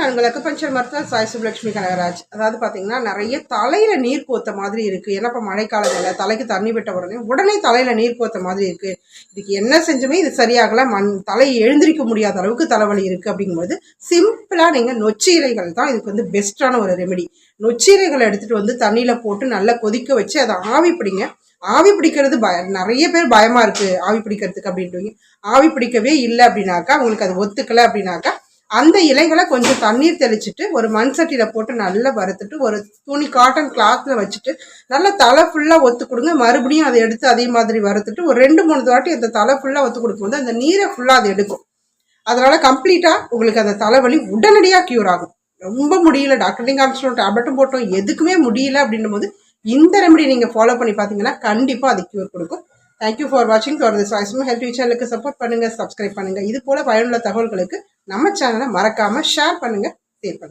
நான் உங்களுக்கு பஞ்சர் மருத்துவர் சாய் சுப்லட்சுமி கனகராஜ். அதாவது பார்த்தீங்கன்னா நிறைய தலையில் நீர் கோத்த மாதிரி இருக்குது. ஏன்னா இப்போ மழைக்காலத்தில் தலைக்கு தண்ணி விட்ட உடனே தலையில் நீர் கோத்த மாதிரி இருக்குது. இதுக்கு என்ன செஞ்சுமே இது சரியாகலை, தலையை எழுந்திரிக்க முடியாத அளவுக்கு தலைவலி இருக்குது. அப்படிங்கும்போது சிம்பிளாக நீங்கள் நொச்சீரைகள் தான் இதுக்கு வந்து பெஸ்ட்டான ஒரு ரெமெடி. நொச்சீரைகளை எடுத்துகிட்டு வந்து தண்ணியில் போட்டு நல்லா கொதிக்க வச்சு அதை ஆவி பிடிங்க. ஆவி பிடிக்கிறது நிறைய பேர் பயமாக இருக்குது ஆவி பிடிக்கிறதுக்கு அப்படின்ட்டு. ஆவி பிடிக்கவே இல்லை அப்படின்னாக்கா, உங்களுக்கு அது ஒத்துக்கலை அப்படின்னாக்கா, அந்த இலைகளை கொஞ்சம் தண்ணீர் தெளிச்சுட்டு ஒரு மண் சட்டியில் போட்டு நல்லா வறுத்துட்டு ஒரு துணி காட்டன் கிளாத்தில் வச்சுட்டு நல்லா தலை ஃபுல்லாக ஒத்து கொடுங்க. மறுபடியும் அதை எடுத்து அதே மாதிரி வறுத்துட்டு ஒரு 2-3 வாட்டி அந்த தலை ஃபுல்லாக ஒத்து கொடுக்கும்போது அந்த நீரை ஃபுல்லாக அது எடுக்கும். அதனால் கம்ப்ளீட்டாக உங்களுக்கு அந்த தலைவலி உடனடியாக க்யூர் ஆகும். ரொம்ப முடியல, டாக்டர்லையும் காமிச்சிட்டோம், டேப்லெட்டும் போட்டோம், எதுக்குமே முடியல அப்படின்னும் போது இந்த ரெமெடி நீங்கள் ஃபாலோ பண்ணி பார்த்தீங்கன்னா கண்டிப்பாக அது க்யூர் கொடுக்கும். தேங்க்யூ ஃபார் வாட்சிங். தொடர்ந்து சாய்ஸ்மா ஹெல்த் சேனலுக்கு சப்போர்ட் பண்ணுங்கள், சப்ஸ்கிரைப் பண்ணுங்கள். இது போல் பயனுள்ள தகவல்களுக்கு நம்ம சேனலை மறக்காமல் ஷேர் பண்ணுங்கள், ஷேர் பண்ணுங்கள்.